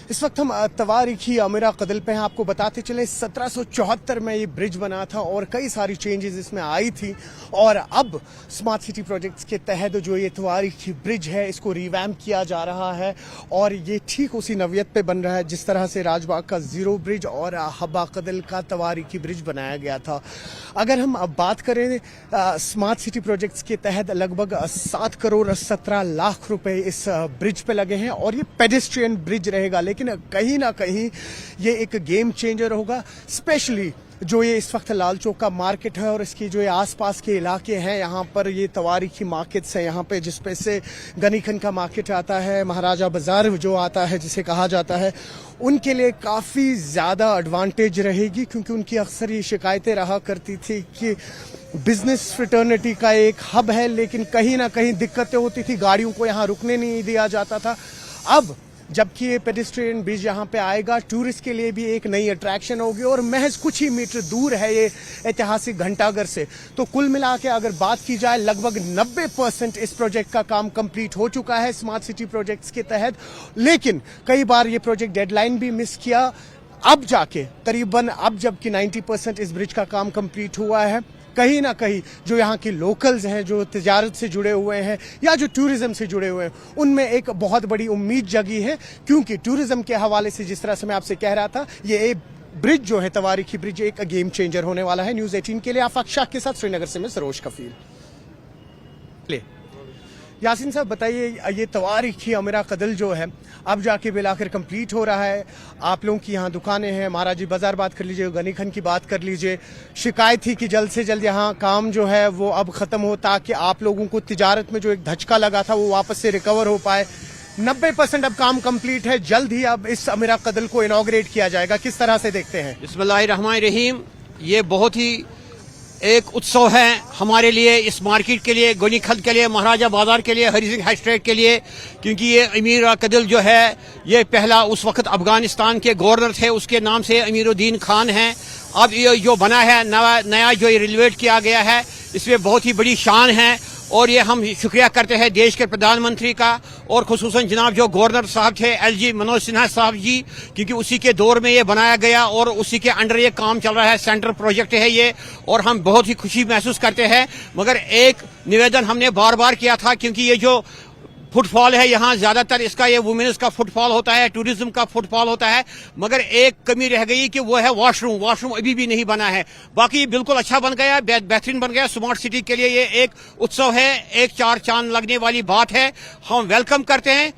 इस वक्त हम तवारीखी अमीरा कदल पे हैं। आपको बताते चले 1774 में ये ब्रिज बना था और कई सारी चेंजेस इसमें आई थी और अब स्मार्ट सिटी प्रोजेक्ट्स के तहत जो ये तवारीखी ब्रिज है इसको रिवैम्प किया जा रहा है और ये ठीक उसी नवियत पे बन रहा है जिस तरह से राजबाग का जीरो ब्रिज और हब्बा कदल का तवारीखी ब्रिज बनाया गया था। अगर हम अब बात करें स्मार्ट सिटी प्रोजेक्ट्स के तहत लगभग 7 करोड़ 17 लाख रुपए इस ब्रिज पे लगे हैं और ये पेडेस्ट्रियन ब्रिज रहेगा, लेकिन कहीं ना कहीं ये एक गेम चेंजर होगा। स्पेशली जो ये इस वक्त लाल चौक का मार्केट है और इसकी जो ये आसपास के इलाके हैं, यहाँ पर ये तवारीखी मार्केट्स हैं यहाँ पे, जिसपे से गनीखन का मार्केट आता है, महाराजा बाजार जो आता है जिसे कहा जाता है, उनके लिए काफ़ी ज़्यादा एडवांटेज रहेगी क्योंकि उनकी अक्सर ये शिकायतें रहा करती थी कि बिजनेस फ्रेटर्निटी का एक हब है लेकिन कहीं ना कहीं दिक्कतें होती थी, गाड़ियों को यहाँ रुकने नहीं दिया जाता था। अब जबकि ये पेडेस्ट्रियन ब्रिज यहाँ पे आएगा, टूरिस्ट के लिए भी एक नई अट्रैक्शन होगी और महज कुछ ही मीटर दूर है ये ऐतिहासिक घंटाघर से। तो कुल मिला के अगर बात की जाए लगभग 90% इस प्रोजेक्ट का काम कंप्लीट हो चुका है स्मार्ट सिटी प्रोजेक्ट्स के तहत, लेकिन कई बार ये प्रोजेक्ट डेडलाइन भी मिस किया। अब जाके करीबन अब जबकि 90% इस ब्रिज का काम कंप्लीट हुआ है, कहीं ना कहीं जो यहाँ के लोकल्स हैं, जो तिजारत से जुड़े हुए हैं या जो टूरिज्म से जुड़े हुए हैं, उनमें एक बहुत बड़ी उम्मीद जगी है क्योंकि टूरिज्म के हवाले से जिस तरह से मैं आपसे कह रहा था, ये ब्रिज जो है तवारीखी ब्रिज एक गेम चेंजर होने वाला है। न्यूज़ 18 के लिए आफाक शाह के साथ श्रीनगर से मैं सरोज कफील। यासीन साहब बताइए, ये तवारीखी अमीरा कदल जो है अब जाके बिलाखिर कंप्लीट हो रहा है। आप लोगों की यहाँ दुकानें हैं, महाराजी बाजार बात कर लीजिए, गनीखन की बात कर लीजिए, शिकायत थी कि जल्द से जल्द यहाँ काम जो है वो अब खत्म हो ताकि आप लोगों को तिजारत में जो एक धचका लगा था वो वापस से रिकवर हो पाए। 90% अब काम कंप्लीट है, जल्द ही अब इस अमीरा कदल को इनॉग्रेट किया जाएगा, किस तरह से देखते हैं? बिस्मिल्लाहिर्रहमानिर्रहीम। ये बहुत ही एक उत्सव है हमारे लिए, इस मार्केट के लिए, गनीखत के लिए, महाराजा बाजार के लिए, हरी सिंह हाई स्ट्रीट के लिए, क्योंकि ये अमीरा कदल जो है ये पहला उस वक्त अफगानिस्तान के गवर्नर थे, उसके नाम से अमीरुद्दीन खान है। अब ये जो बना है नया जो रिनोवेट किया गया है, इसमें बहुत ही बड़ी शान है और ये हम शुक्रिया करते हैं देश के प्रधानमंत्री का और खुसूसन जनाब जो गवर्नर साहब थे एलजी मनोज सिन्हा साहब जी, क्योंकि उसी के दौर में ये बनाया गया और उसी के अंडर ये काम चल रहा है, सेंटर प्रोजेक्ट है ये, और हम बहुत ही खुशी महसूस करते हैं। मगर एक निवेदन हमने बार बार किया था, क्योंकि ये जो फुटफॉल है यहाँ ज्यादातर इसका ये वुमेन्स का फुटफॉल होता है, टूरिज्म का फुटफॉल होता है, मगर एक कमी रह गई कि वो है वॉशरूम अभी भी नहीं बना है। बाकी बिल्कुल अच्छा बन गया, बेहतरीन बन गया। स्मार्ट सिटी के लिए ये एक उत्सव है, एक चार चांद लगने वाली बात है। हम वेलकम करते हैं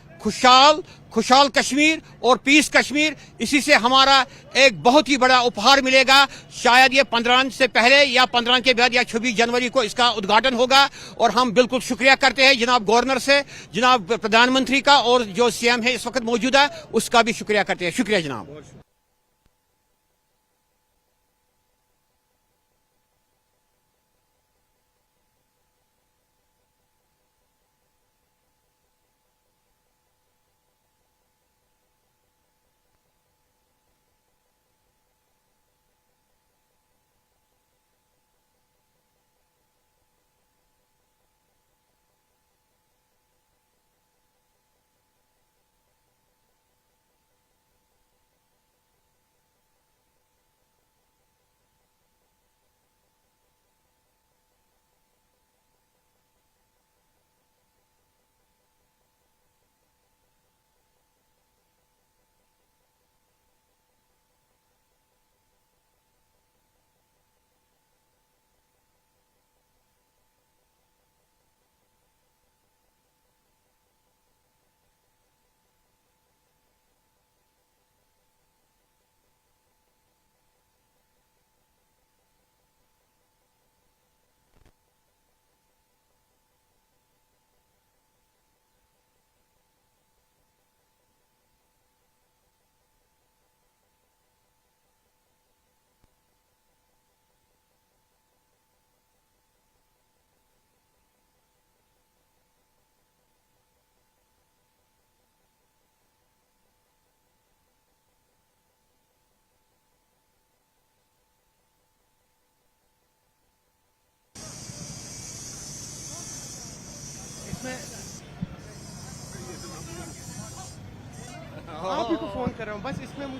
खुशहाल कश्मीर और पीस कश्मीर। इसी से हमारा एक बहुत ही बड़ा उपहार मिलेगा। शायद ये 15 से पहले या 15 के बाद या 26 जनवरी को इसका उद्घाटन होगा और हम बिल्कुल शुक्रिया करते हैं जनाब गवर्नर से, जनाब प्रधानमंत्री का, और जो सीएम है इस वक्त मौजूदा उसका भी शुक्रिया करते हैं। शुक्रिया जनाब। फोन कर रहा हूँ, बस इसमें मुझे